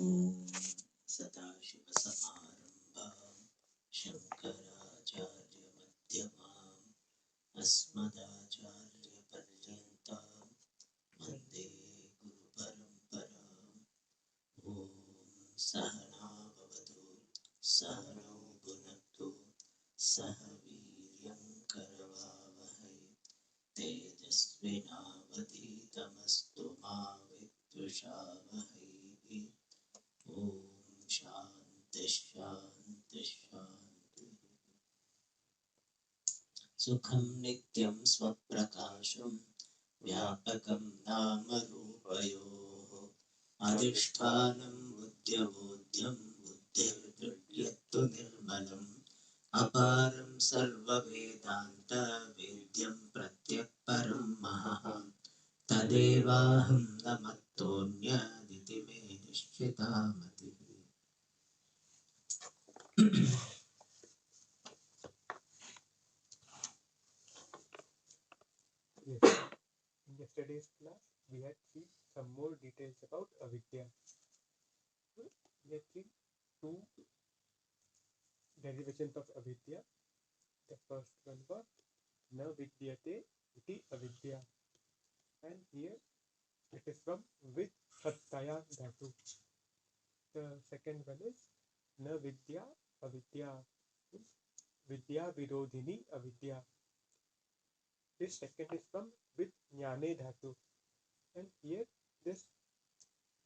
ॐ सदाशिवसमारम्भां शङ्कराचार्यमध्यमाम् अस्मदाचार्यपर्यन्तां वन्दे गुरुपरम्पराम्। ॐ सहना भवतु सहनौ भुनक्तु सह वीर्यं करवावहै तेजस्विनावधीतमस्तु मा विद्विषावहै। ॐ शान्ति शान्ति शान्ति। सुखं नित्यं स्वप्रकाशं व्यापकं नाम रूपयोः अधिष्ठानं बुद्ध्यबोध्यं बुद्धिर्गृह्यत्तु निर्मलम् अपारं सर्ववेदान्तवेद्यं प्रत्यक्परं महः तदेवाहं न मत्तोऽन्यदिति मे निश्चिता मतिः। Yes. In yesterday's class, we had seen some more details about avidya. So, we had seen two derivations of avidya. The first one was na vidyate iti avidya, and here it is from with sattaya dhatu. The second one is na vidya avidya, vidya virodhini avidya. This second is from with jnane dhatu, and here this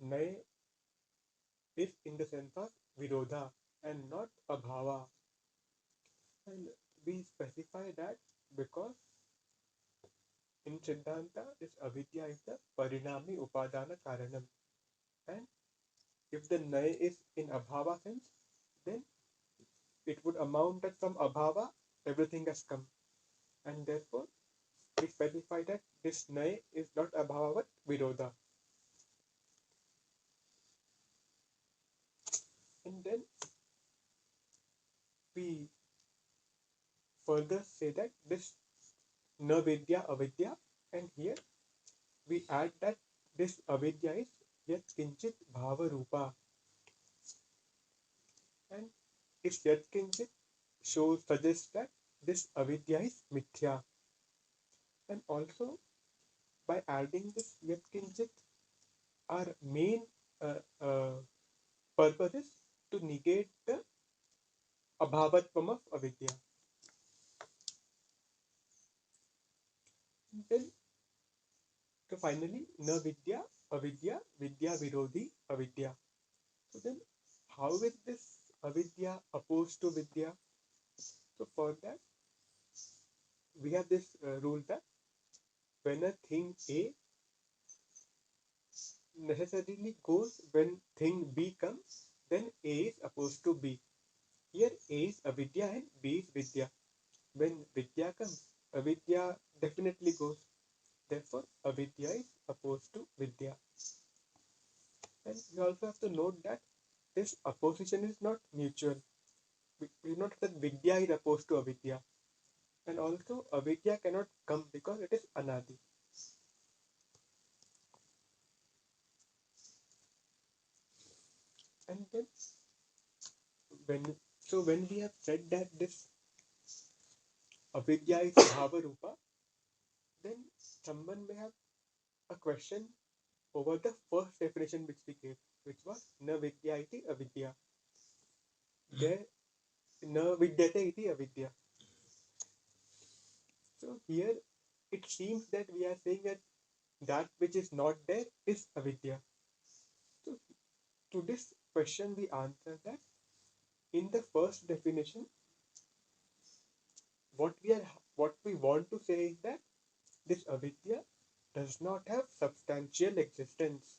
nay is in the sense of virodha and not abhava. And we specify that because in Siddhanta this avidya is the parinami upadana karanam, and if the nay is in abhava sense, then it would amount that from abhava everything has come, and therefore we specify that this nay is not abhava but virodha. And then we further say that this na vidya avidya, and here we add that this avidya is yat kinchit bhava rupa, and this yat kinchit suggests that this avidya is mithya. And also by adding this yat kinchit, our main purpose is to negate the abhavatvam of avidya. Then so finally na vidya avidya vidya virodhi avidya. So then how is this avidya opposed to vidya? So for that we have this rule that when a thing A necessarily goes when thing B comes, then A is opposed to B. Here A is avidya and B is vidya. When vidya comes, avidya definitely goes. Therefore, avidya is opposed to vidya. And we also have to note that this opposition is not mutual. We note that vidya is opposed to avidya. And also, avidya cannot come because it is anadi. And then, when we have said that this avidya is bhava rupa, then someone may have a question over the first definition which we gave, which was na vidya iti avidya. There, na vidyate iti avidya. So here it seems that we are saying that which is not there is avidya. So to this question we answer that in the first definition, what we want to say is that this avidya does not have substantial existence.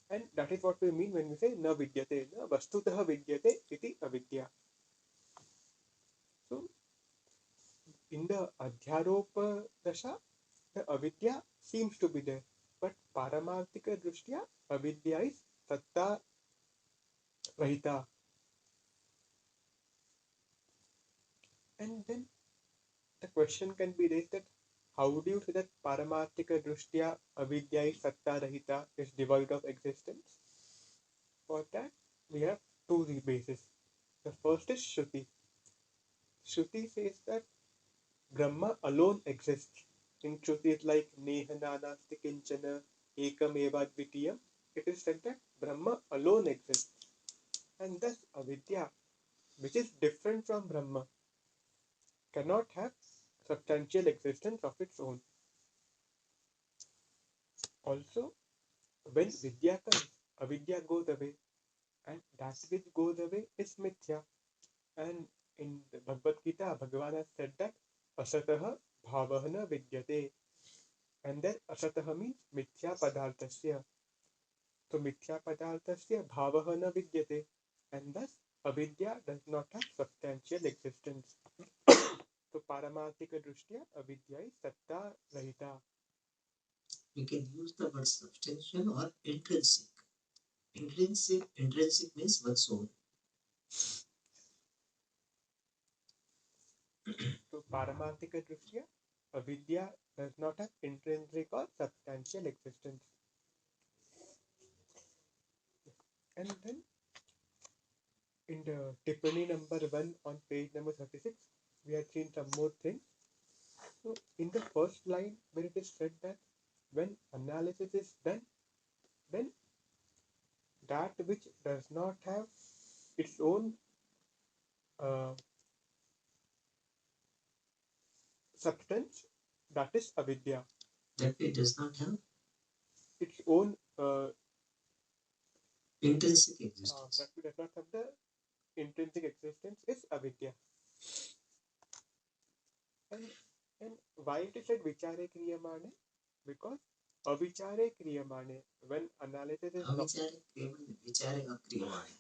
And that is what we mean when we say na vidyate, na vastutah vidyate iti avidya. So in the adhyaropa dasha, the avidya seems to be there, but paramarthika drishtya avidya is satta rahita. And then the question can be raised that how do you say that paramarthika drishtya avidya is satta rahita, is devoid of existence? For that, we have two bases. The first is Shruti. Shruti says that Brahma alone exists. In Shruti, it's like Nehananasti Kinchana Ekam Eva Dvitiyam. It is said that Brahma alone exists. And thus, avidya, which is different from Brahma, cannot have substantial existence of its own. Also, when vidya comes, avidya goes away, and that which goes away is mithya. And in the Bhagavad Gita, Bhagavan has said that asatah bhavah vidyate, and then asatah means mithya padarthasya. So mithya padarthasya bhavah na vidyate, and thus avidya does not have substantial existence. So paramarthika drishtya avidya is satta rahita. We can use the word substantial or intrinsic. Intrinsic means one's own. So paramarthika drishtya avidya does not have intrinsic or substantial existence. And then in the Tippani number 1 on page number 36, we have seen some more things. So in the first line, where it is said that when analysis is done, then that which does not have its own uh, substance, that is avidya. That way does not have Its own intrinsic existence. that which does not have the intrinsic existence is avidya. And why it is said vichare kriyamane? Because avichare kriyamane, when analysis is not Vichare kriyamane.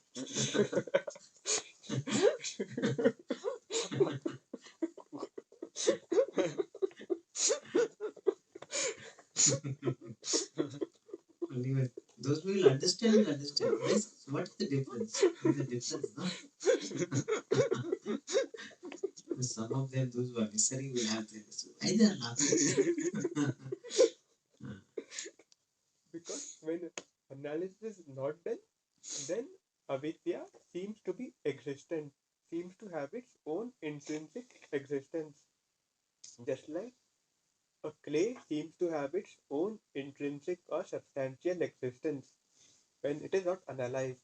Those who will understand. What is the difference? The difference, no? Some of them, those who are listening, will have their why they are laughing. Because when analysis is not done, then avidya seems to be existent, seems to have its own intrinsic existence. Just like a clay seems to have its own intrinsic or substantial existence when it is not analyzed.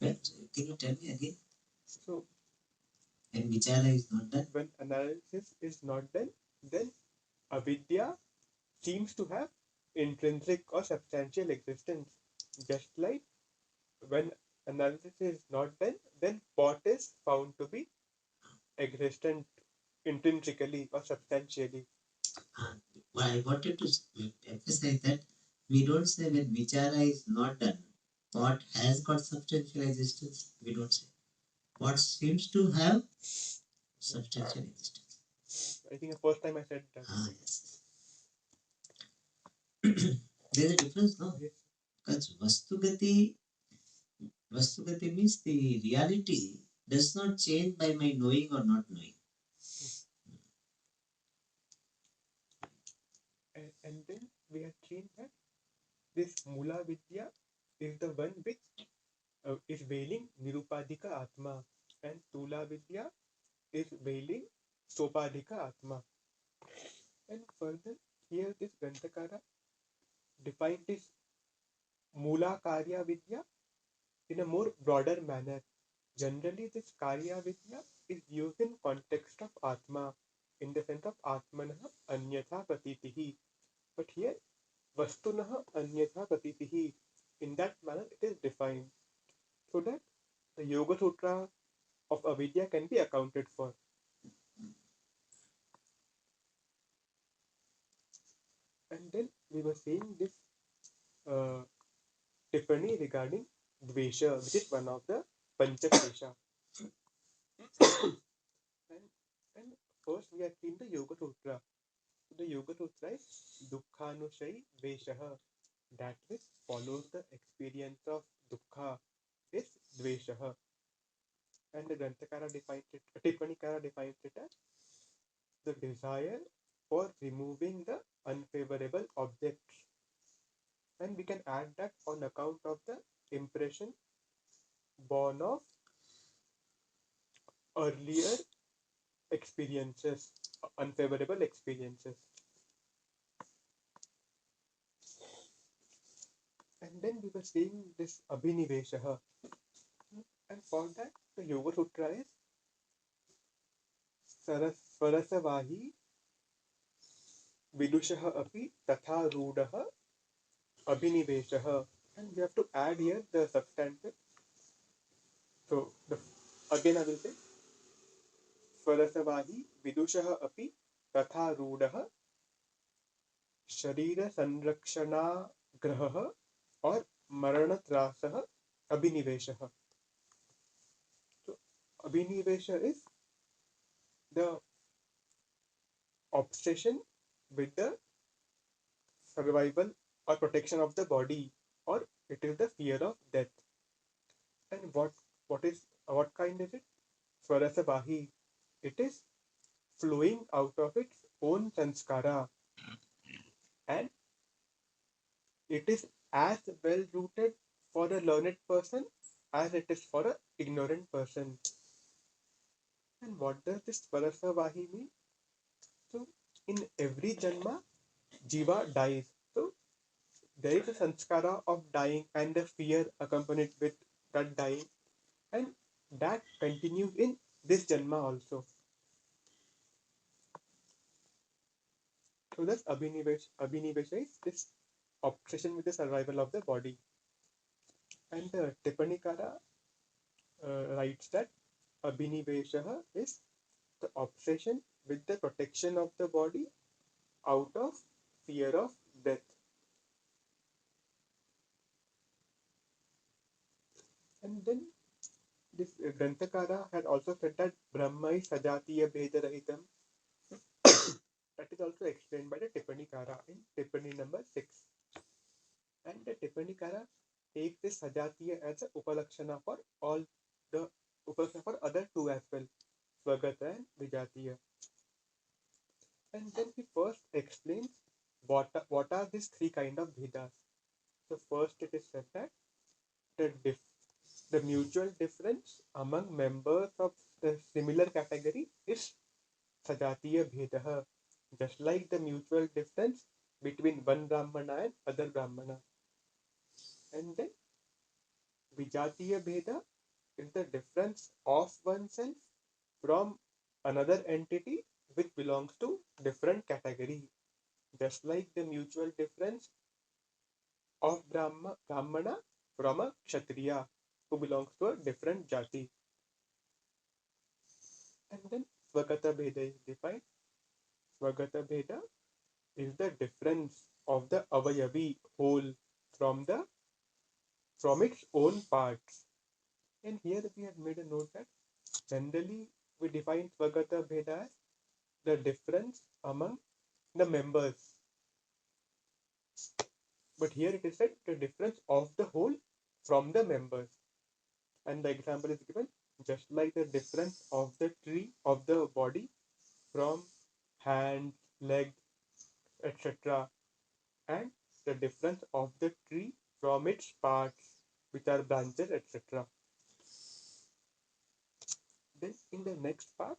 Can you tell me again? So, and vichara is not done? When analysis is not done, then avidya seems to have intrinsic or substantial existence. Just like when analysis is not done, then pot is found to be existent intrinsically or substantially. Well, I wanted to emphasize that we don't say when vichara is not done, pot has got substantial existence. We don't say. Pot seems to have substantial existence. I think the first time I said that. Yes. There's a difference, no? Yes. Because Vastugati means the reality does not change by my knowing or not knowing. And then we have seen that this Mula Vidya is the one which is veiling Nirupadika Atma, and Tula Vidya is veiling Sopadika Atma. And further, here this Granthakara defined this Mula Karya Vidya in a more broader manner. Generally, this Karya Vidya is used in context of Atma, in the sense of Atmanaha Anyatha Pratitihi. But here, Vastunaha Anyatha Pratitihi, in that manner it is defined, so that the Yoga Sutra of Avidya can be accounted for. And then we were saying this Tiffany regarding Dvesha, which is one of the Panchaklesha. and first we have seen the Yoga Sutra. The Yoga Sutra is Dukkhanushayi Dveshaha, that which follows the experience of Dukkha is Dveshaha. And the Granthakara defines it, Tippanikara defines it as the desire for removing the unfavorable objects. And we can add that on account of the impression born of earlier experiences, unfavorable experiences. And then we were seeing this Abhiniveshaha. And for that, the Yoga Sutra is Sarasavahi Vidushaha api Tatha Rudaha Abhiniveshaha. And we have to add here the substantive. So, again I will say Sarasavahi Vidushaha api Tatha Rudaha Sharira Sanrakshanagraha or Maranatrasaha Abhiniveshaha. So, Abhinivesha is the obsession with the survival or protection of the body, or it is the fear of death. And what kind is it? Swarasabahi. It is flowing out of its own sanskara, and it is as well rooted for a learned person as it is for an ignorant person. And what does this Swarasabahi mean? So in every janma, Jiva dies. So there is a sanskara of dying and the fear accompanied with that dying, and that continues in this janma also. So thus Abhinivesha is this obsession with the survival of the body. And the Tipanikara writes that Abhinivesha is the obsession with the protection of the body out of fear of death. And then this Granthakara had also said that Brahma is Sajatiya Bhedarahitam. That is also explained by the Tipanikara in Tipani number 6. And the Tipanikara takes this Sajatiya as a Upalakshana for all the Upalakshana for other two as well, Swagata and Vijatiya. And then he first explains what are these three kind of Vedas. So first it is said that the mutual difference among members of the similar category is Sajatiya Bhedaha, just like the mutual difference between one Brahmana and other Brahmana. And then Vijatiya Bheda is the difference of oneself from another entity which belongs to different category, just like the mutual difference of Brahmana from a Kshatriya who belongs to a different jati. And then Swagata Bheda is defined. Swagata Bheda is the difference of the avayavi whole from its own parts. And here we have made a note that generally we define Swagata Bheda as the difference among the members. But here it is said the difference of the whole from the members. And the example is given just like the difference of the tree of the body from hand, leg, etc. and the difference of the tree from its parts, which are branches, etc. Then in the next part,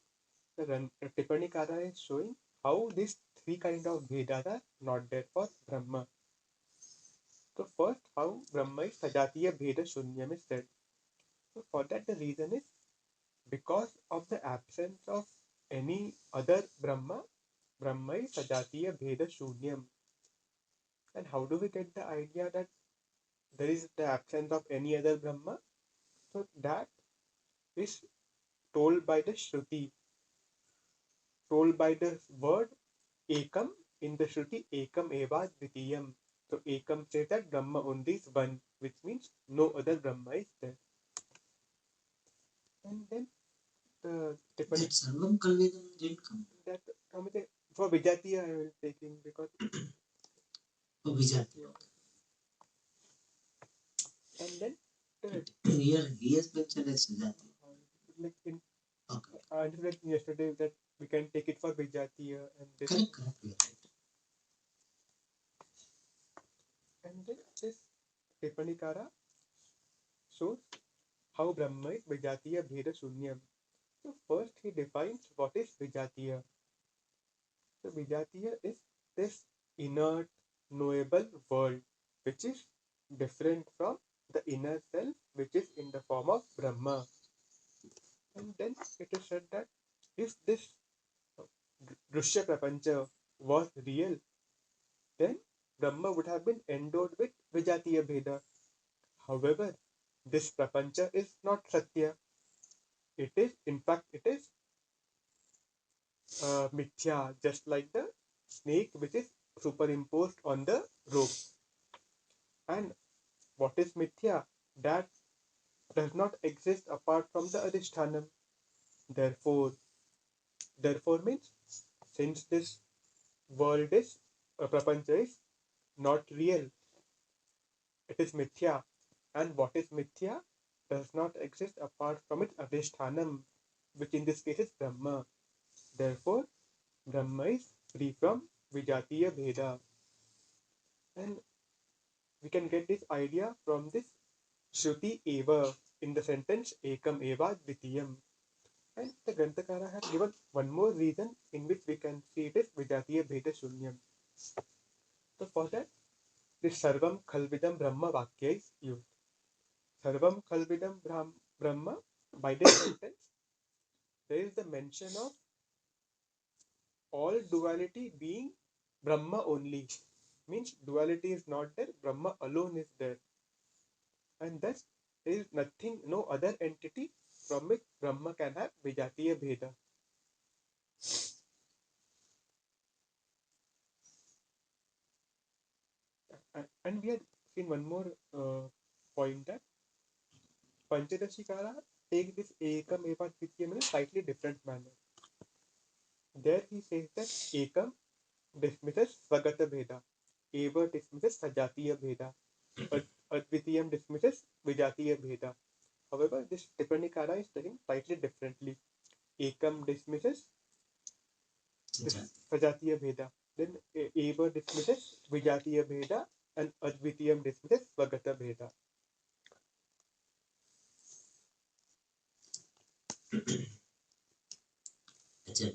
the Tipanikara is showing how these three kind of Vedas are not there for Brahma. So first, how Brahma is Sajatiya Bheda Shunyam is said. So for that the reason is because of the absence of any other Brahma, Brahma is Sajatiya Bheda Shunyam. And how do we get the idea that there is the absence of any other Brahma? So that is told by the Shruti, told by the word Ekam in the Shruti Ekam Eva Dvitiyam. So Ekam says that Brahma only is one, which means no other Brahma is there. And then the Tiffany. That Sarvam Kalvedam didn't come. That for Vijatiya I will taking because For Vijatiya. And then here he has mentioned as Sajatiya. Like in Okay. I read yesterday that we can take it for Vijatiya and this. Correct, correct. And then this Tipanikara shows how Brahma is Vijatiya Bheda Shunyam. So first he defines what is Vijatiya. So Vijatiya is this inert, knowable world which is different from the inner self which is in the form of Brahma. And then it is said that if this Drushya Prapancha was real, then Brahma would have been endowed with Vijatiya Bheda. However, this Prapancha is not Satya. It is, in fact, it is Mithya, just like the snake which is superimposed on the rope. And what is Mithya? That does not exist apart from the Adhishthanam. Therefore, therefore means since this world is, Prapancha is not real, it is Mithya. And what is Mithya? Does not exist apart from its Adhishthanam, which in this case is Brahma. Therefore, Brahma is free from Vijatiya Bheda. And we can get this idea from this Shruti Eva in the sentence Ekam Eva Dvitiyam. And the Granthakara has given one more reason in which we can see it is Vijatiya Bheda Shunyam. So for that, this Sarvam Khalvidam Brahma Vakya is used. Sarvam Khalvidam Brahma, by this sentence, there is the mention of all duality being Brahma only. Means duality is not there, Brahma alone is there. And thus there is nothing, no other entity from which Brahma can have Vijatiya Bheda. And we had seen one more point that Panchadashikara take this Ekam Eva Dvitiyam in a slightly different manner. There he says that Ekam dismisses Svagata Bheda, Eva dismisses Sajatiya Bheda, Advitiyam dismisses Vijatiya Bheda. However, this Tipanikara is telling slightly differently. Ekam dismisses this Sajatiya Bheda. Then Eva dismisses Vijatiya Bheda and Advitiyam dismisses Svagata Bheda.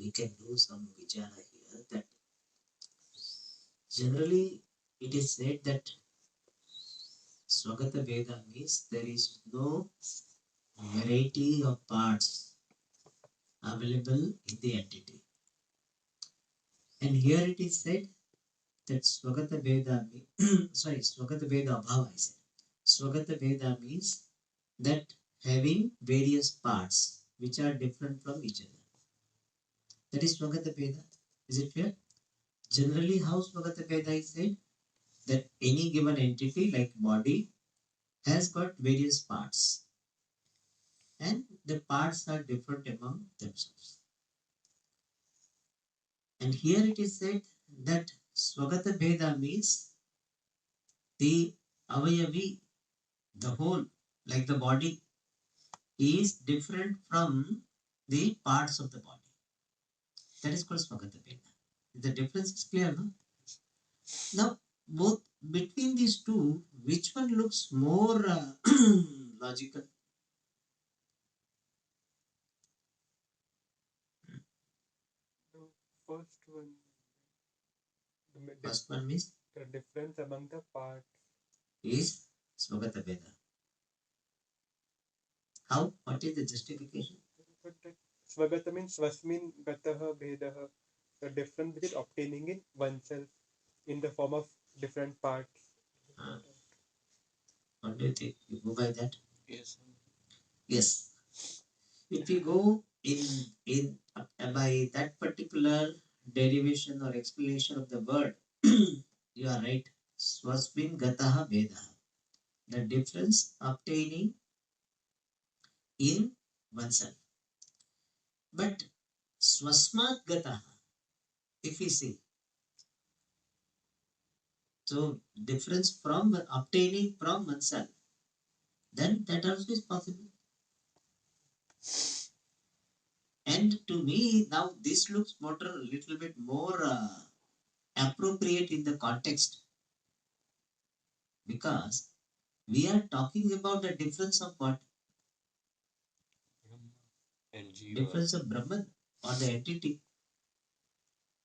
We can do some vichara here that generally it is said that Swagata Veda means there is no variety of parts available in the entity. And here it is said that Swagata Veda Swagata Veda Abhava I said. Swagata Veda means that having various parts which are different from each other. That is Swagata Veda. Is it clear? Generally, how Swagata Veda is said that any given entity like body has got various parts and the parts are different among themselves. And here it is said that Swagata Veda means the avayavi, the whole, like the body, is different from the parts of the body. That is called Swagata Veda. The difference is clear, no? Now, both between these two, which one looks more logical? The first one, First one means the difference among the parts is Swagata Veda. How? What is the justification? Svagata means Swasmin Gataha Bhedaha, the difference which is obtaining in oneself in the form of different parts. What do you think? You go by that? Yes. Yes. If you go in by that particular derivation or explanation of the word, you are right. Swasmin Gataha Vedaha. The difference obtaining in oneself. But Swasmat Gataha, if we see, so difference from obtaining from oneself, then that also is possible. And to me, now this looks more a little bit more appropriate in the context. Because we are talking about the difference of what? and Jiva. Difference of Brahman or the entity,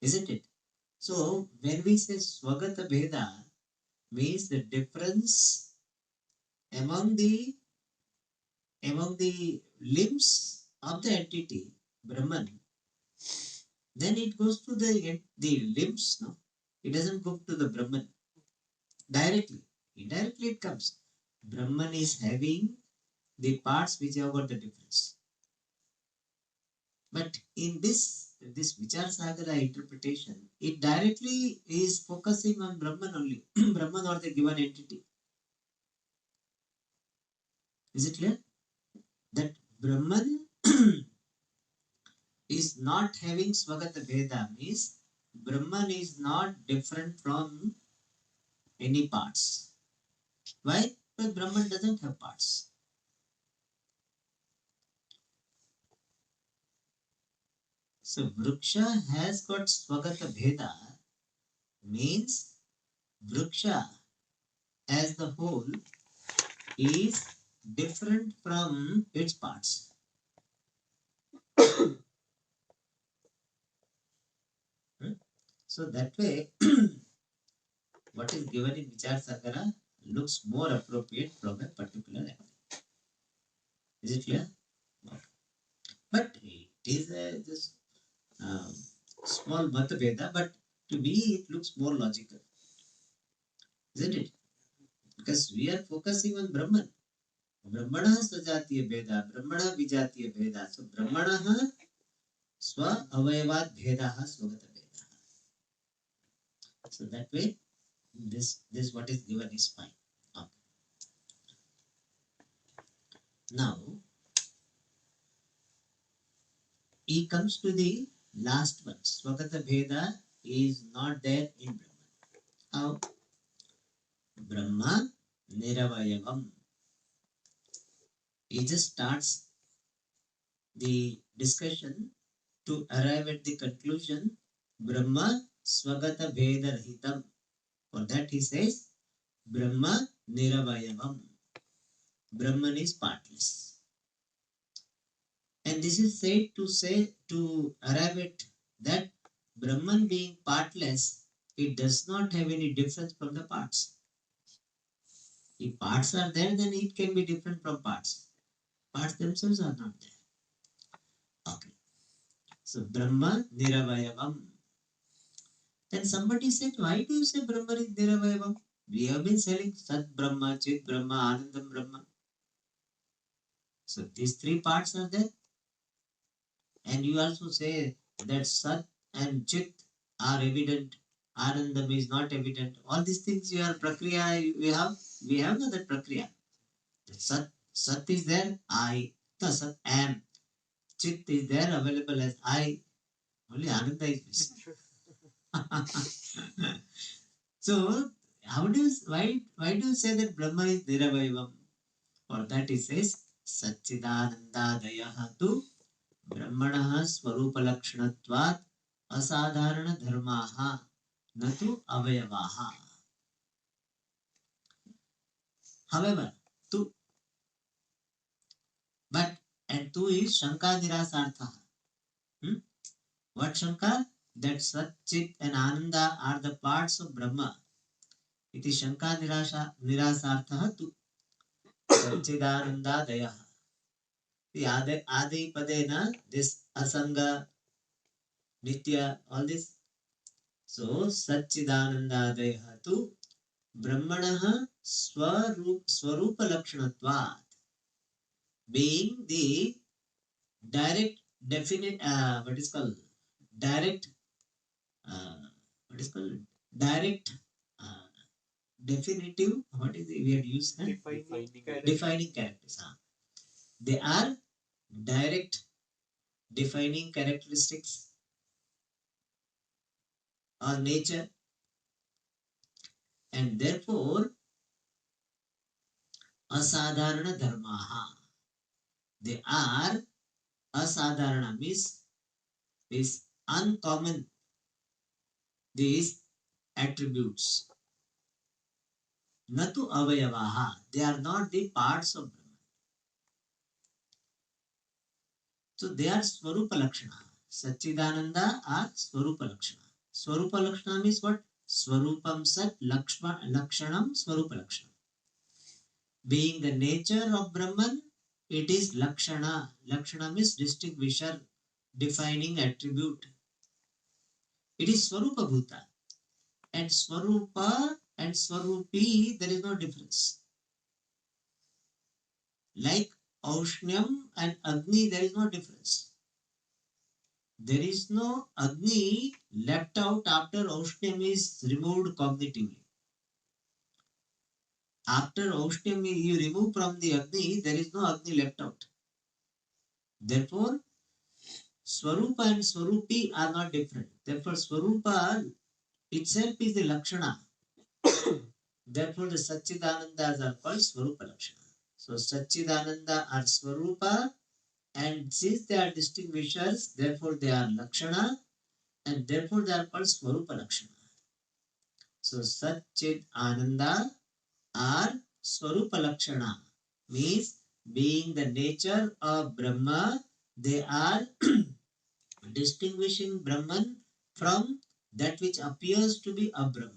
isn't it? So when we say Swagata Bheda, means the difference among the limbs of the entity, Brahman, then it goes to the limbs, no? It doesn't go to the Brahman directly. Indirectly it comes. Brahman is having the parts which have got the difference. But in this Vichara Sagara interpretation, it directly is focusing on Brahman only. Brahman or the given entity. Is it clear? That Brahman is not having Swagata Veda means Brahman is not different from any parts. Why? Because Brahman doesn't have parts. So Vriksha has got Swagata Veda means Vriksha as the whole is different from its parts. Hmm? So that way, what is given in Vichar Sagara looks more appropriate from a particular angle. Is it clear? Okay. But it is just um, small Mataveda, but to me it looks more logical, isn't it? Because we are focusing on Brahman. Brahmana Svajatiya Veda, Brahmana Vijatiya Veda. So Brahmana Swa Avayavat Veda Swagata Veda. So that way, this what is given is fine. Okay. Now he comes to the last one. Swagata Veda is not there in Brahman. How? Brahma Niravayavam. He just starts the discussion to arrive at the conclusion Brahma Swagata Veda Rahitam. For that he says Brahma Niravayavam. Brahman is partless. And this is said to say to arrive at that Brahman being partless, it does not have any difference from the parts. If parts are there, then it can be different from parts. Parts themselves are not there. Okay. So Brahma Niravayavam. Then somebody said, why do you say Brahma is Niravayavam? We have been selling Sat Brahma, Chit Brahma, Anandam Brahma. So these three parts are there. And you also say that Sat and Chit are evident. Anandam is not evident. All these things you are Prakriya, we have no that Prakriya. Sat is there, I, the Sat am. Chit is there, available as I. Only Ananda is missing. So, why do you say that Brahma is Niravayavam? For that he says, Satchidanandadayaha tu Brahmanaha Swarupalakshanatvat Asadharana Dharmaha Natu Avayavaha. However, tu, but, and tu is Shanka Nirasartha. What Shanka? That Sat, Chit and Ananda are the parts of Brahma. It is Shanka Nirasartha tu Satchidanandadayaha. The Adi Padena, this Asanga, Nitya, all this. So, Satchidanandadayaha tu Brahmanaha Swarupa Lakshanatvat, being the direct, definite, what is called, direct, uh, what is called, direct, uh, definitive, what is the word used? Defining characters. They are direct defining characteristics or nature, and therefore asadharana dharmaha. They are asadharana means is uncommon, these attributes. Natu avayavaha. They are not the parts of Brahman. So they are Swarupa Lakshana. Satchidananda are Swarupa Lakshana. Swarupa Lakshana means what? Swarupam Sat Lakshanam Swarupa Lakshana. Being the nature of Brahman, it is Lakshana. Lakshana means distinguisher, defining attribute. It is Swarupa Bhuta. And Swarupa and Swarupi, there is no difference. Like Aushnyam and Agni, there is no difference. There is no Agni left out after Aushnyam is removed cognitively. After Aushnyam you remove from the Agni, there is no Agni left out. Therefore, Swarupa and Swarupi are not different. Therefore, Swarupa itself is the Lakshana. Therefore, the Satchidanandas are called Swarupa Lakshana. So, Satchidananda are Swarupa, and since they are distinguishers, therefore they are Lakshana, and therefore they are called Swarupa Lakshana. So, Satchid Ananda are Swarupa Lakshana, means being the nature of Brahma, they are distinguishing Brahman from that which appears to be a Brahma.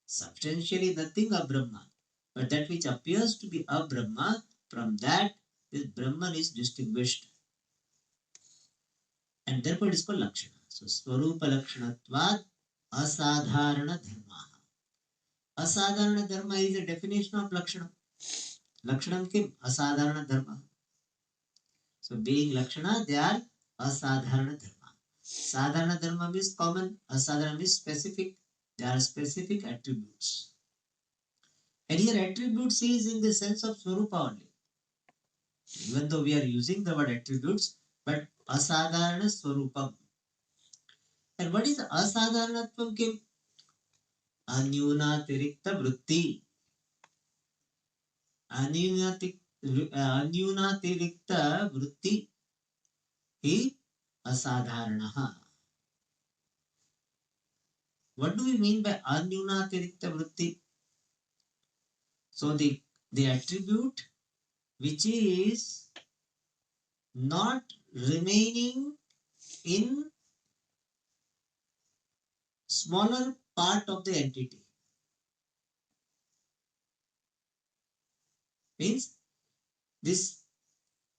Substantially nothing a Brahma, but that which appears to be a Brahma, from that this Brahman is distinguished. And therefore it is called Lakshana. So Swarupa Lakshanatvad Asadharana Dharma. Asadharana Dharma is a definition of Lakshana. Lakshanam kim? Asadharana Dharma. So being Lakshana, they are Asadharana Dharma. Sadharana Dharma means common, Asadharana means specific. They are specific attributes. And here attributes is in the sense of Swarupa only. Even though we are using the word attributes, but Asadharana Swarupam. And what is Asadharanatvam kim? Anyunatirikta Vritti. Anyunatirikta Vritti hi Asadharanaha. What do we mean by Anyunatirikta Vritti? So the attribute which is not remaining in smaller part of the entity. Means this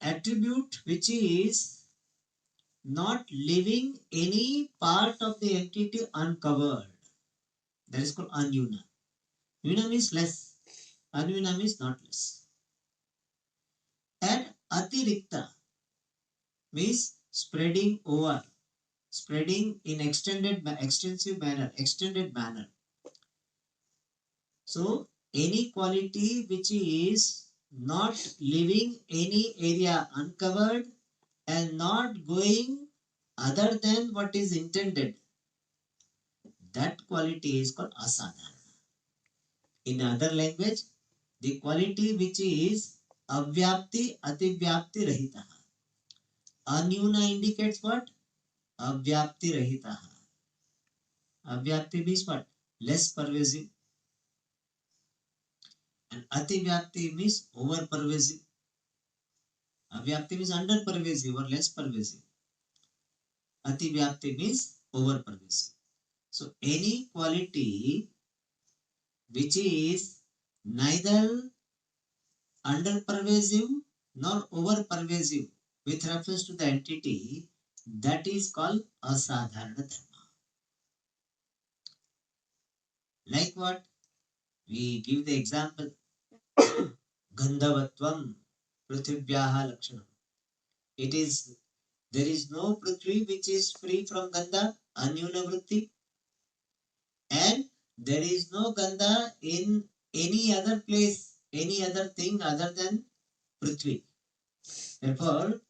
attribute which is not leaving any part of the entity uncovered. That is called anyuna. Yuna means less. Anyuna means not less. And atirikta means spreading over, spreading in extensive manner, extended manner. So any quality which is not leaving any area uncovered and not going other than what is intended, that quality is called asadharana. In other language, the quality which is avyapti ativyapti rahitaha. Anyuna indicates what? Avyapti rahitaha. Avyapti means what? Less pervasive. And ativyapti means over pervasive. Avyapti means under pervasive or less pervasive. Ativyapti means over pervasive. So any quality which is neither under pervasive nor over pervasive with reference to the entity, that is called asadharana dharma. Like what? We give the example Gandhavatvam Prithivyaha Lakshanam. It is there is no Prithvi which is free from Gandha, Anyuna Vritti, and there is no Gandha in any other place, any other thing other than Prithvi. Therefore,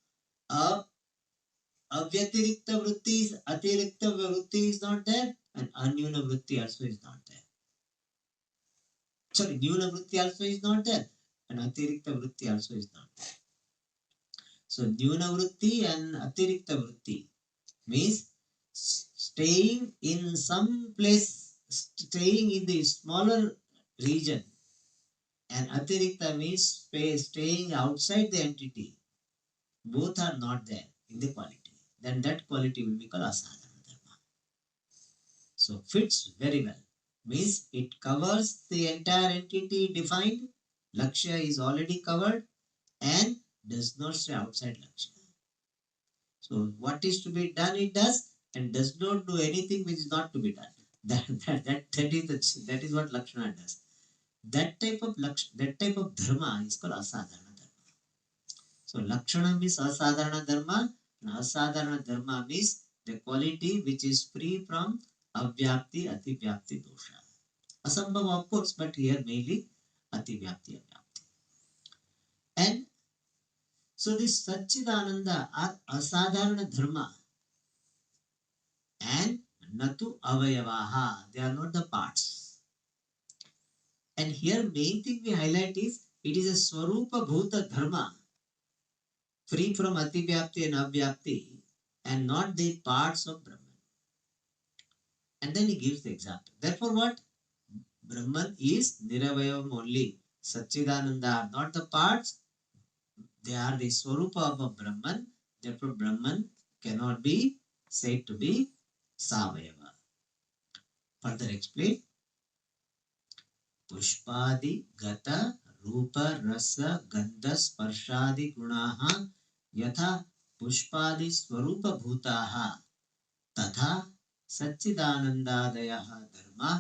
a Avyatirikta Vritti is Atirikta Vritti is not there, and Anyuna Vritti also is not there. Sorry, Nyuna Vritti also is not there, and Atirikta Vritti also is not there. So Nyuna Vritti and Atirikta Vritti means staying in some place, staying in the smaller region, and atirikta means space, staying outside the entity, both are not there in the quality, then that quality will be called asadhana dharma. So fits very well. Means it covers the entire entity defined. Lakshya is already covered and does not stay outside Lakshya. So what is to be done, it does, and does not do anything which is not to be done. That is what Lakshana does. That type of dharma is called asadharana dharma. So Lakshana means asadharana dharma, and asadharana dharma means the quality which is free from avyapti, ativyapti dosha. Asambhava of course, but here mainly ativyapti, avyapti. And so this Satchidananda are asadharana dharma and natu avayavaha. They are not the parts. And here main thing we highlight is it is a swarupa bhuta dharma, free from ativyapti and avyapti, and not the parts of Brahman. And then he gives the example. Therefore, what? Brahman is niravayavam only. Satchidananda are not the parts, they are the swarupa of a Brahman. Therefore, Brahman cannot be said to be savayava. Further explain. पुष्पादि गत रूप रस गंध स्पर्शादि गुणाः यथा पुष्पादि स्वरूप भूताः तथा सच्चिदानंदादयः धर्मा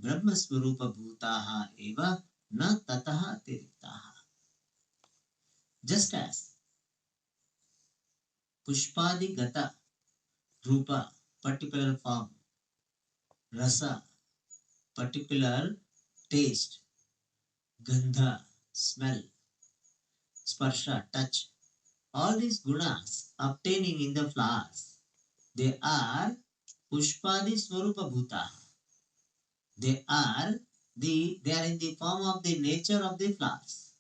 ब्रह्म स्वरूप भूताः एव न ततः अतिरिक्ताः. Just as पुष्पादि गत रूप particular form, rasa particular taste, gandha smell, sparsha touch, all these gunas obtaining in the flowers, they are pushpadi swarupa bhuta. They are in the form of the nature of the flowers.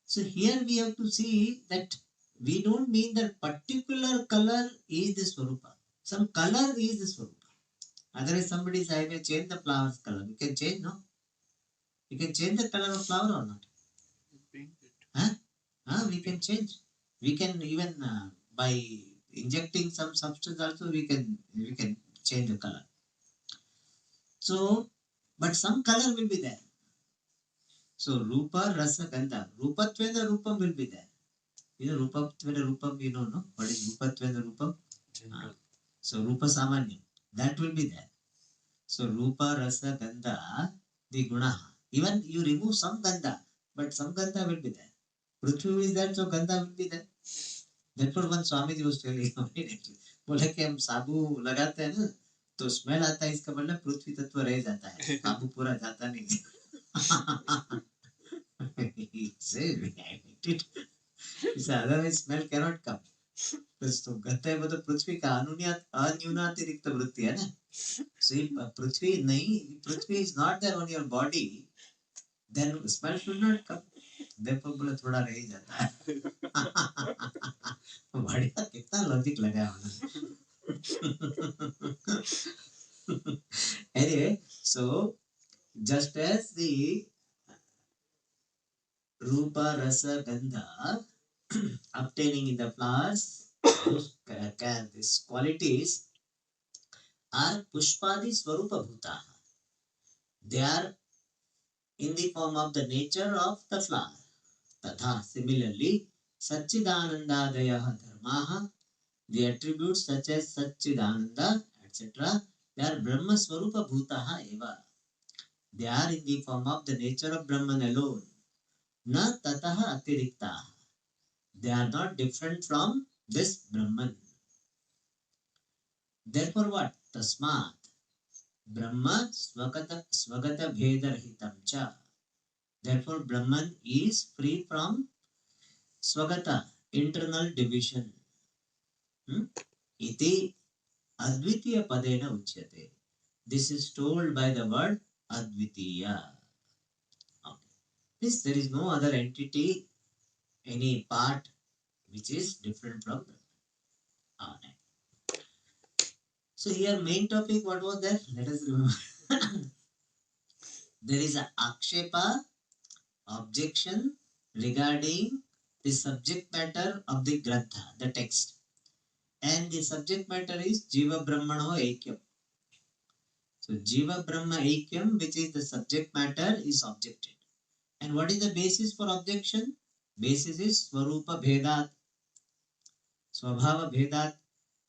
So here we have to see that we don't mean that particular color is the swarupa. Some color is the swarupa. Otherwise somebody says I may change the flower's color. We can change, no? We can change the color of flower or not? Paint it. Huh? We can change. We can even by injecting some substance also we can change the color. So, but some color will be there. So rupa rasa gandha, rupatvena rupam will be there. You know rupatvena rupam, you know, no? What is rupatvena rupam? So rupa samanya, that will be there. So rupa rasa gandha, the guna. Even you remove some gandha, but some gandha will be there. Prithvi is there, so gandha will be there. Therefore one Swamiji was telling बोले कि हम साबु लगाते हैं ना तो smell आता है, इसका मतलब पृथ्वी तत्व रह जाता है, साबु पूरा जाता नहीं. Otherwise smell cannot come. तो कहते हैं वो तो पृथ्वी का अन्यूनातिरिक्त वृत्ति है ना. So if पृथ्वी नहीं, पृथ्वी is not there on your body, then smell should not come. Therefore बोले थोड़ा रह ही जाता है. बढ़िया, कितना लॉजिक लगा है. Anyway, so just as the rupa rasa gandha obtaining in the flowers, these qualities are pushpadi swarupa bhuta. They are in the form of the nature of the flower. Tatha, similarly, Satchidanandadayah dharmaha, the attributes such as Satchidananda, etc., they are Brahma Swarupa Bhutaha eva. They are in the form of the nature of Brahman alone. Na tataha atiriktaha. They are not different from this Brahman. Therefore what? Tasmat. Brahma swagata bheda rahitam cha. Therefore Brahman is free from swagata, internal division. Iti advitiya padena uchyate. This is told by the word advitiya. Okay. This, there is no other entity, any part which is different from Brahman. Alright. So here main topic, what was that? Let us remember. There is a akshepa, objection regarding the subject matter of the grantha, the text. And the subject matter is Jiva Brahmano Aikyam. So Jiva Brahma Aikyam, which is the subject matter, is objected. And what is the basis for objection? Basis is Swarupa Bhedat, Swabhava Bhedat.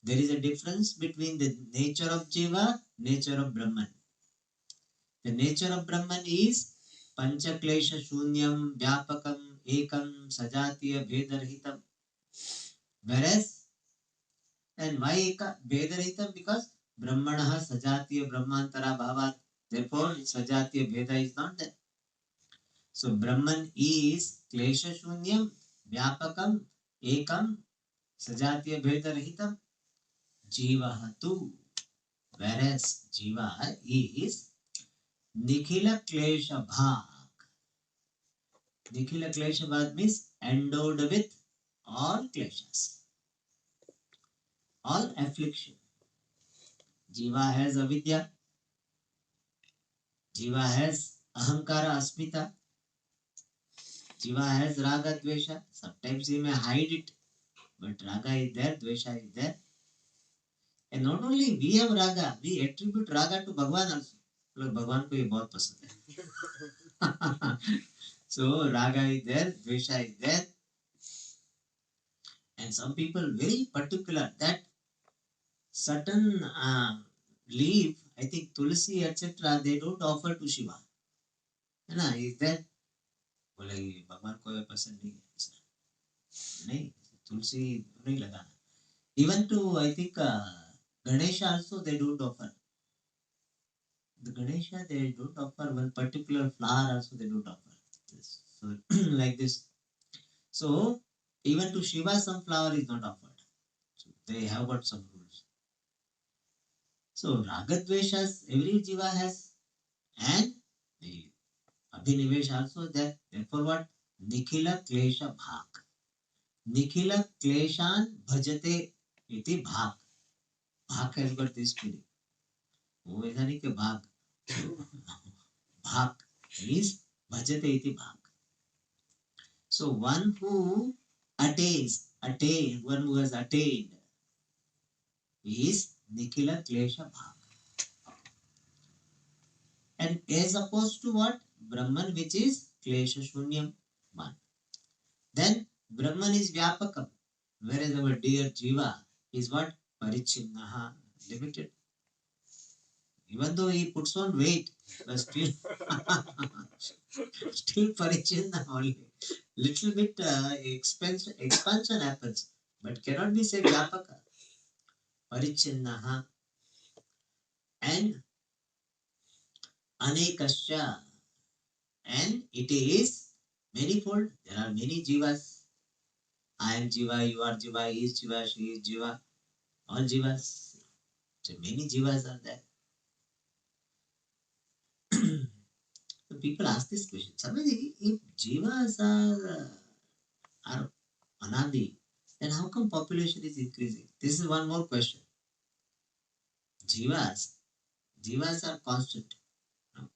There is a difference between the nature of Jiva, nature of Brahman. The nature of Brahman is Panchaklesha Shunyam, Vyapakam, Ekam, Sajatiya, Bhedarhitam. Whereas, and why Bhedarhitam? Because Brahmanaha Sajatiya Brahmantara Bhavat. Therefore, Sajatiya Bheda is not there. So, Brahman is Klesha Shunyam, Vyapakam, Ekam, Sajatiya Bhedarhitam. Jiva tu. Whereas, Jiva is Nikhila Klesha Bha. Nikhila Klesha Bha means endowed with all kleshas, all affliction. Jiva has avidya, Jiva has ahankara asmita, Jiva has raga dvesha. Sometimes he may hide it, but raga is there, dvesha is there. And not only we have raga, we attribute raga to Bhagwan also. Look, Bhagwan को ये बहुत पसंद है. So raga is there, dvesha is there. And some people very particular that certain leaf, I think tulsi, etc., they don't offer to Shiva. है ना? Is that बोले भगवान को पसंद नहीं है ऐसा नहीं तुलसी नहीं लगाना. Even to I think Ganesha also they don't offer. The Ganesha they don't offer one particular flower also they don't offer. This. So like this. So even to Shiva some flower is not offered. So they have got some rules. So Ragadveshas every Jiva has and the Abhinivesh also there. Therefore what? Nikhila Klesha Bhak. Nikhila Kleshan Bhajate iti Bhak. Bhak has got this meaning. वो ऐसा नहीं कि भाग. Bhak is Bhajate iti Bhak. So one who one who has attained is Nikhila Klesha Bhak. And as opposed to what? Brahman which is Klesha Shunyam. One. Then Brahman is Vyapakam. Whereas our dear Jiva is what? Parichinnaha. Limited. Even though he puts on weight, but still, still Parichinna only. Little bit expansion happens, but cannot be said Vyapaka. Parichinnaha and Anekasya. And it is manifold. There are many Jivas. I am Jiva, you are Jiva, he is Jiva, she is Jiva. All Jivas. So many Jivas are there. So people ask this question. Somebody, if Jivas are anadi, then how come population is increasing? This is one more question. Jivas, Jivas are constant. No?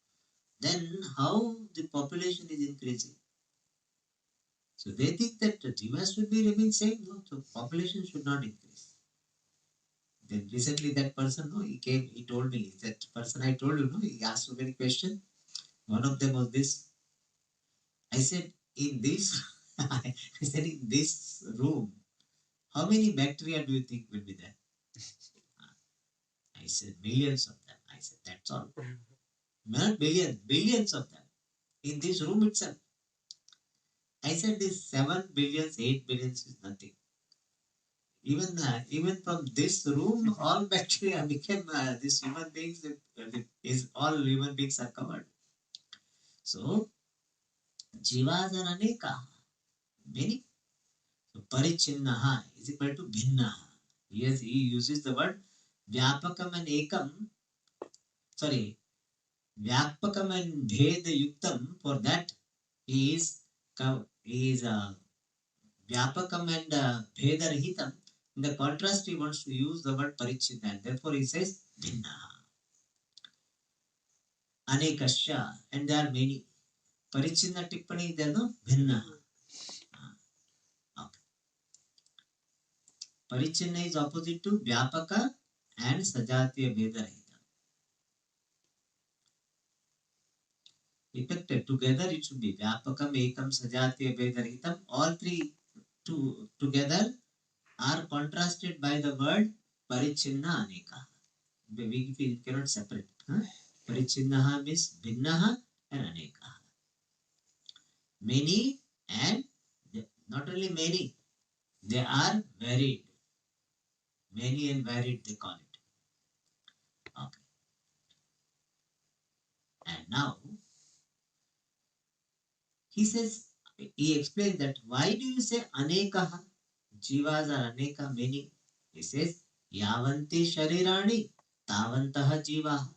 Then how the population is increasing? So they think that the Jivas should be remain same. No, so population should not increase. Then recently that person, no, he came, he told me, that person I told you, no, he asked so many questions. One of them was this. I said, in this, I said, in this room, how many bacteria do you think will be there? I said, millions of them. I said, that's all. Not billions, billions of them. In this room itself. I said, this 7 billions, 8 billions is nothing. Even from this room, all bacteria became these human beings. Is all human beings are covered. So, jivas are aneka. Many. So, parichinnaha is equal to bhinnaha. Yes, he uses the word vyapakam and ekam. Sorry, vyapakam and bheda yuktam. For that, he is vyapakam and bheda rahitam. In the contrast, he wants to use the word parichinna. Therefore, he says bhinnaha. Anekasya, and there are many. Parichinna tippani, there no bhinna. Okay. Parichinna is opposite to vyapaka and sajatiya vedarahita. Effected together, it should be vyapakam, ekam, sajatiya vedarahitam. All three together are contrasted by the word parichinna aneka. We cannot separate. Huh? Parichinnaha means bhinnaha and aneka. Many and not only many, they are varied. Many and varied, they call it. Okay. And now he says, he explains that why do you say anekaha? Jivas are aneka, many. He says, yavanti sharirani, tavantaha jivaha.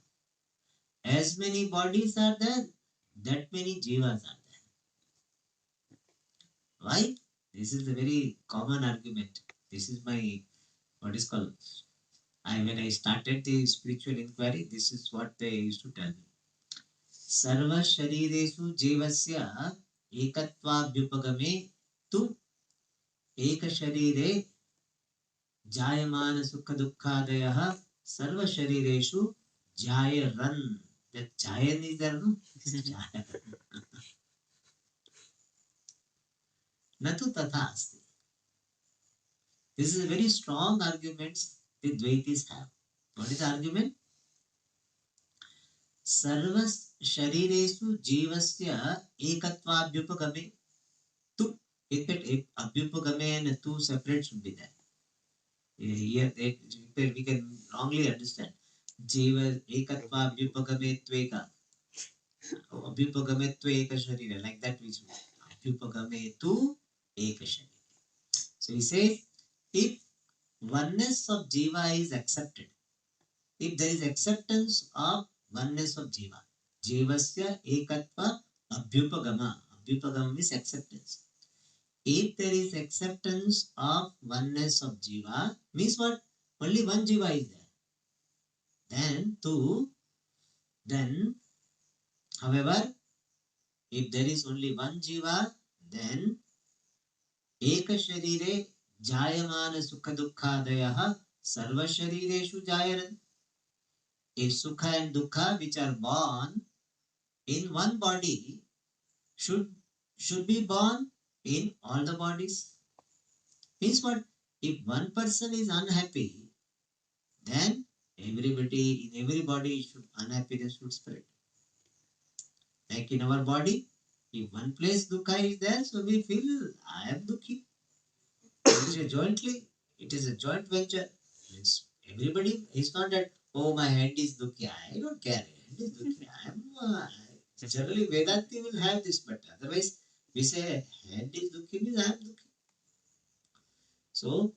As many bodies are there, that many jivas are there. Why? This is a very common argument. This is my, what is called, when I started the spiritual inquiry, this is what they used to tell me. Sarva shariresu jivasya ekatvavyupagame tu eka sharire jayamana sukha dukkadayah sarva sharireshu jayaran. That jayan is there, no? Jayan. Natu tatha asti. This is a very strong argument the Dvaitis have. What is the argument? Sarva shariresu jivasya ekatvavyupagame tu. If abhyupagame and tu separate should be there. Here we can wrongly understand. Jiva ekatva abhyupagame tveka. Abhyupagame tveka sharira. Like that we should. Abhyupagame tu eka sharira. So he says, if oneness of jiva is accepted, if there is acceptance of oneness of jiva, jivasya ekatva abhyupagama. Abhyupagama means acceptance. If there is acceptance of oneness of jiva, means what? Only one jiva is there. Then, however, if there is only one jiva, then eka sharire jayamana sukha dukkadayah sarva sharireshu jayaran. If sukha and dukkha which are born in one body should be born in all the bodies. Means what? If one person is unhappy, then everybody in every body should unhappiness should spread. Like in our body, if one place dukkha is there, so we feel I am dukhi. It is a joint venture. Means everybody, it's not that, oh, my hand is dukhi. I don't care. Hand is dukhi. Generally Vedanti will have this, but otherwise we say hand is dukhi means I am dukhi. So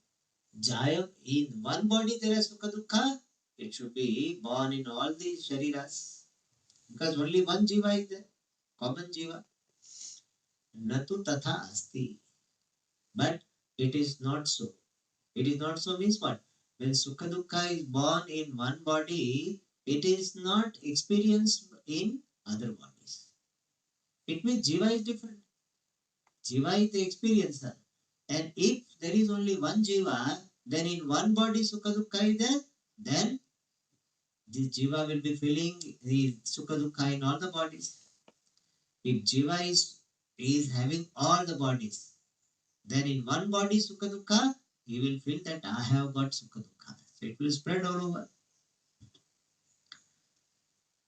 Jaya, in one body there is sukha dukkha, it should be born in all the shariras. Because only one jiva is there, common jiva. Natu tatha asti. But it is not so. It is not so means what? When sukha dukkha is born in one body, it is not experienced in other bodies. It means jiva is different. Jiva is the experiencer. And if there is only one jiva, then in one body sukha dukkha is there, then this jiva will be feeling the sukha dukkha in all the bodies. If jiva is having all the bodies, then in one body sukha dukkha, he will feel that I have got sukha dukkha. So it will spread all over.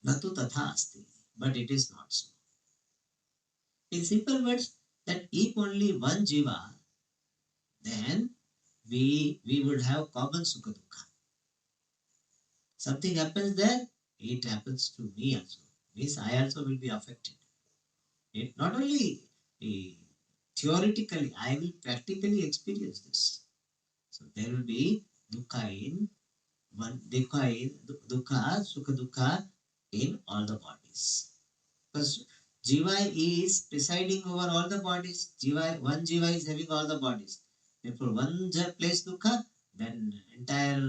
Natu tatha asti. But it is not so. In simple words, that if only one jiva, then we would have common sukha dukkha. Something happens there, it happens to me also. Means I also will be affected. It not only theoretically, I will practically experience this. So there will be dukkha in one, dukkha, sukha dukkha in all the bodies. Because jiva is presiding over all the bodies. One jiva is having all the bodies. Therefore, one place dukkha, then entire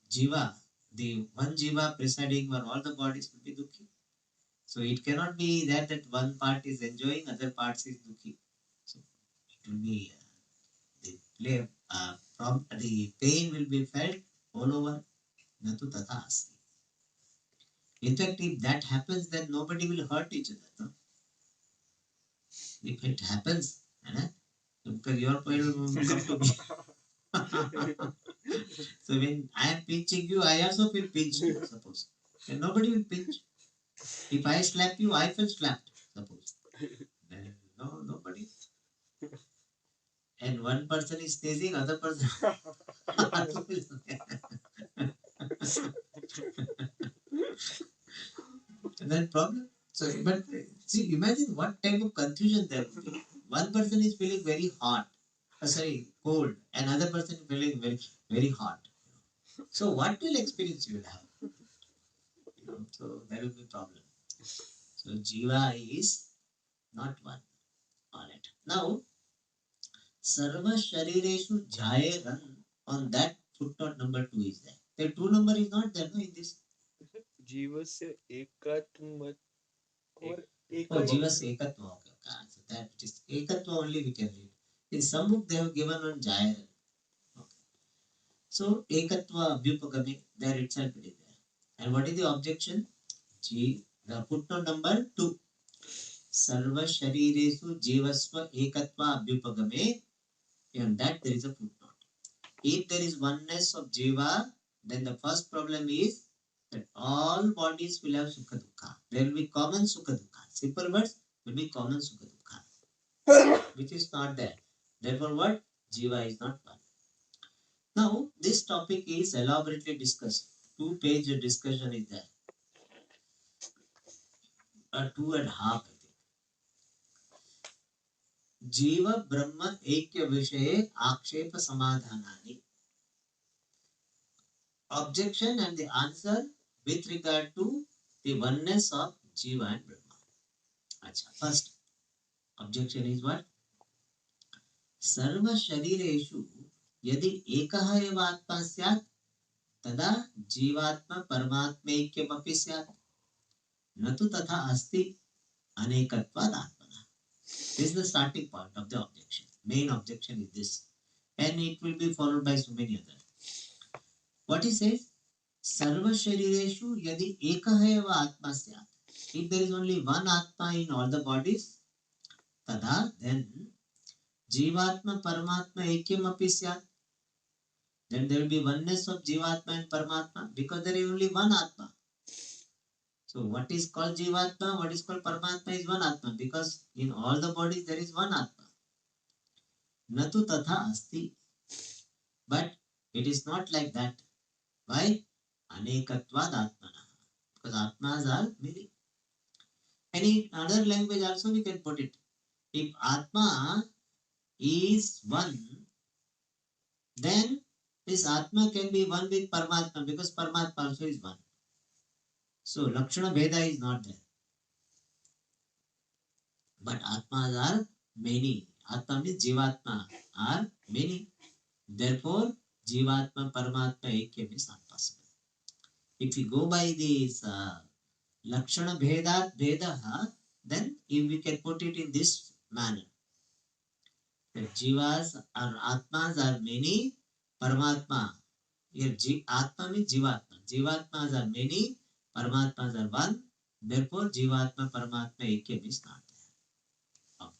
jiva, the one jiva presiding over all the bodies will be dukhi. So it cannot be that one part is enjoying, other parts is looking. So it will be the play, the pain will be felt all over. Natu tatha asti. In fact, if that happens, then nobody will hurt each other. No? If it happens, because your point will come to me. So when I am pinching you, I also feel pinched, suppose. And nobody will pinch. If I slap you, I feel slapped, suppose. Then no, nobody. And one person is sneezing, other person. Then problem. So, but see, imagine what type of confusion there will be. One person is feeling very hot, sorry, cold, and other person is feeling very, very hot. So, what will experience you will have? So there will be problem. So Jiva is not one. Alright. Now, Sarva Sharireshu Jaye Ran, on that footnote number 2 is there. The 2 number is not there, no, in this. जीवस्य एकात्म और Oh, Jivas Ekatva. Okay, okay. So that it is Ekatva only we can read. In some book they have given on Jaye Ran. Okay. So Ekatva Vyupagami, there itself it is there. And what is the objection? The footnote number 2. Sarva Shariresu Jivasva Ekatva Abhyupagame. And that there is a footnote. If there is oneness of Jiva, then the first problem is that all bodies will have Sukha Dukha. There will be common Sukha Dukha. Simple words will be common Sukha Dukha, which is not there. Therefore, what? Jiva is not one. Now, this topic is elaborately discussed. 2-page discussion is there. 2.5, I think. जीव ब्रह्म ऐक्य विषये आक्षेप समाधानानि. Objection and the answer with regard to the oneness of Jiva and Brahma. Achha. First objection is what? Sarva sharireshu यदि एकः एव आत्मा स्यात् तदा जीवात्मा परमात्मैक्यमपि स्यात् न तु तथा अस्ति अनेकत्वात् आत्मनः. This is the starting point of the objection. Main objection is this, and it will be followed by so many others. What he says? Sarva sharireshu yadi ekah eva atma syat. If there is only one atma in all the bodies, tada, then jivatma paramatma ekyam api syat. Then there will be oneness of jivatma and paramatma because there is only one atma. So what is called jivatma, what is called paramatma is one atma because in all the bodies there is one atma. Natu tatha asti. But it is not like that. Why? Anekatvad atmana. Because atmas are many. And in other language also we can put it. If Atma is one, then this Atma can be one with Paramatma because Paramatma also is one. So Lakshana Bheda is not there. But Atmas are many. Atma means Jivatma are many. Therefore, Jivatma, Paramatma, Ekyam is not possible. If we go by this Lakshana Bheda, then if we can put it in this manner. That Jivas or Atmas are many, Paramatma. Here Atma means Jivatma. Jivatmas are many, Paramatmas are one. Therefore, Jivatma, Paramatma, Ekyam is not there. Okay.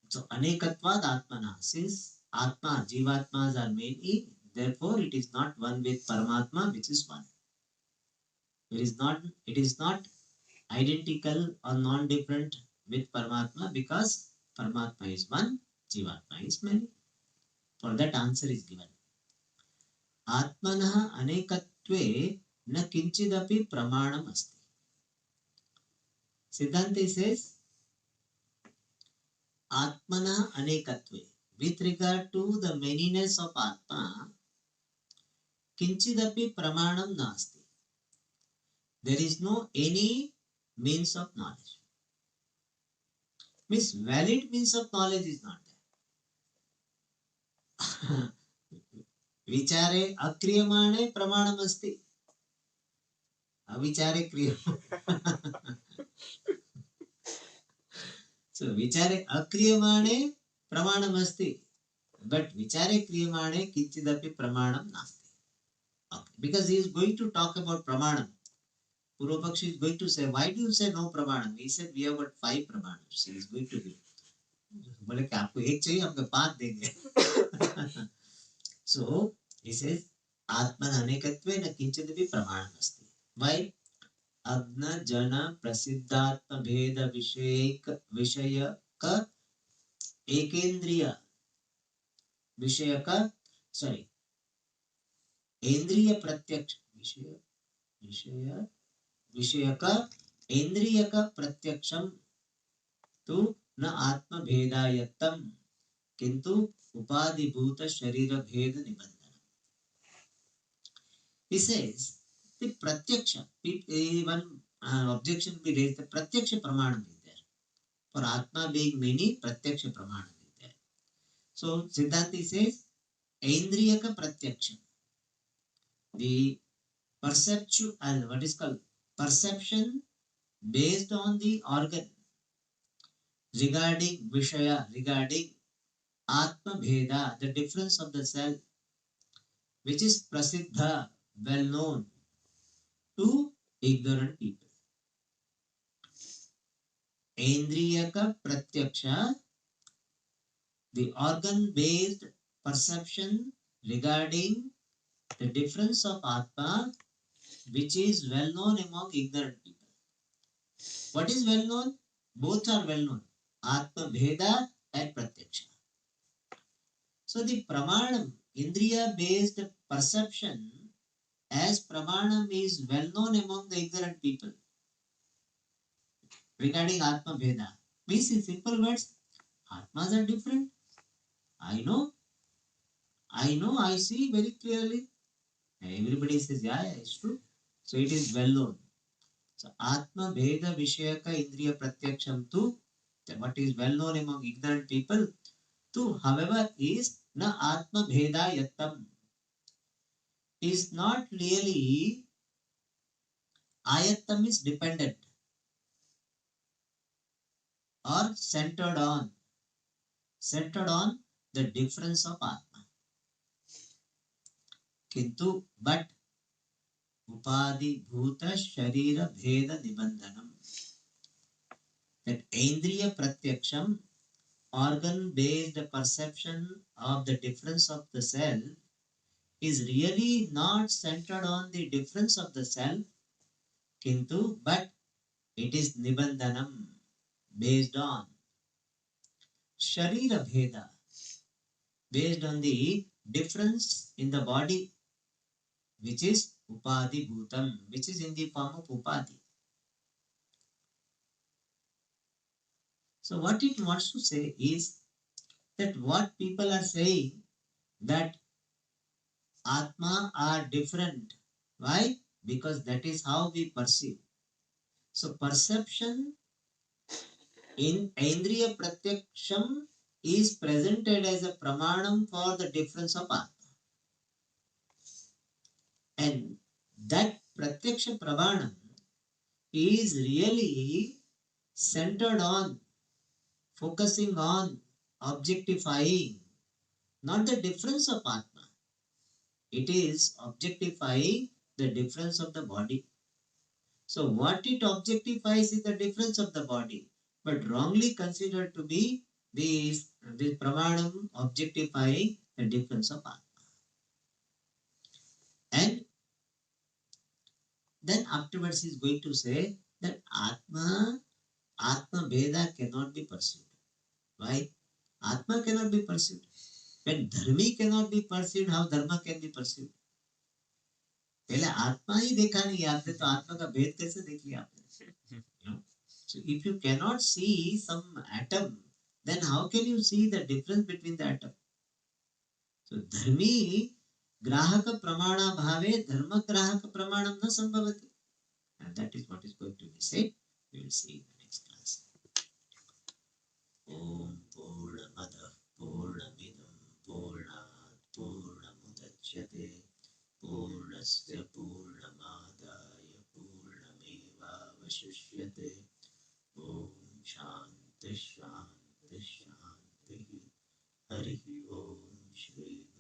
So, Anekatvad Atmana. Since Atma, Jivatmas are many, therefore it is not one with Paramatma, which is one. It is not identical or non-different with Paramatma because Paramatma is one, Jivatma is many. For that answer is given. Atmanah anekatve na kinchidapi pramanam asti. Siddhanta says Atmanah anekatve. With regard to the manyness of Atma, kinchidapi pramanam nasti. There is no any means of knowledge. Means valid means of knowledge is not there. Vichare akriyamane pramanam asti. अविचारे क्रिय so विचारे अक्रियमाणे प्रमाणमस्ति but विचारे क्रियमाणे किंचिदपि प्रमाणं नास्ति. Okay. Because he is going to talk about pramanam. Purvapakshi is going to say, why do you say no pramanam? He said, we have got 5 pramanams. He is going to give. बोले कि आपको एक चाहिए, आपको 5 देंगे. So he says, Atman अनेकत्वेन किंचिदपि प्रमाणमस्ति. Why? अग्न जन प्रसिद्धात्म भेद विषयक एकेंद्रिय विषयक सॉरी इंद्रिय प्रत्यक्ष विषय विषय विषयक इंद्रियक प्रत्यक्षम तु न आत्म भेदायत्तम किंतु उपाधिभूत शरीर भेद निबंधन. He says the pratyaksha, even objection be raised, the pratyaksha pramanam is there. For atma being many, pratyaksha pramanam is there. So Siddhanti says indriyaka pratyaksha, the perceptual, what is called perception based on the organ regarding vishaya, regarding atma bheda, the difference of the self, which is prasiddha, well known to ignorant people. Indriyaka pratyaksha, the organ based perception regarding the difference of atma, which is well known among ignorant people. What is well known? Both are well known, atma bheda and pratyaksha. So the pramanam, indriya based perception as pramanam is well known among the ignorant people regarding atma bheda. Means in simple words, atmas are different. I know, I see very clearly. Everybody says, yeah, it's true. So it is well known. So atma bheda vishayaka indriya pratyaksham tu, what is well known among ignorant people, tu, however, is na atma bheda yattam, is not really, ayattam is dependent or centered on the difference of atma. Kintu, but upadhi bhuta sharira bheda nibandhanam, that indriya pratyaksham, organ based perception of the difference of the self, is really not centered on the difference of the self, kintu, but it is nibandhanam, based on sharira bheda, based on the difference in the body, which is upadhi bhutam, which is in the form of upadhi. So what it wants to say is that what people are saying, that atma are different. Why? Because that is how we perceive. So perception in Indriya Pratyaksham is presented as a pramanam for the difference of atma. And that Pratyaksha pramanam is really centered on, focusing on, objectifying, not the difference of atma. It is objectifying the difference of the body. So what it objectifies is the difference of the body, but wrongly considered to be this pramanam objectifying the difference of atma. And then afterwards he is going to say that atma Veda cannot be pursued. Why? Atma cannot be pursued. When dharmi cannot be pursued, how dharma can be pursued? पहले आत्मा ही देखा नहीं आपने, तो आत्मा का भेद कैसे देख लिया आपने? You know? So if you cannot see some atom, then how can you see the difference between the atom? So dharmi grahaka pramana bhave dharma grahaka pramanam na sambhavati. And that is what is going to be said. We will see in the next class. Om Purnamada Purnamidam Purnat Purnamudachyate Purnasya Purnamadaya अवशिष्यते। ॐ शान्ति शान्ति शान्तिः। हरिः ॐ श्री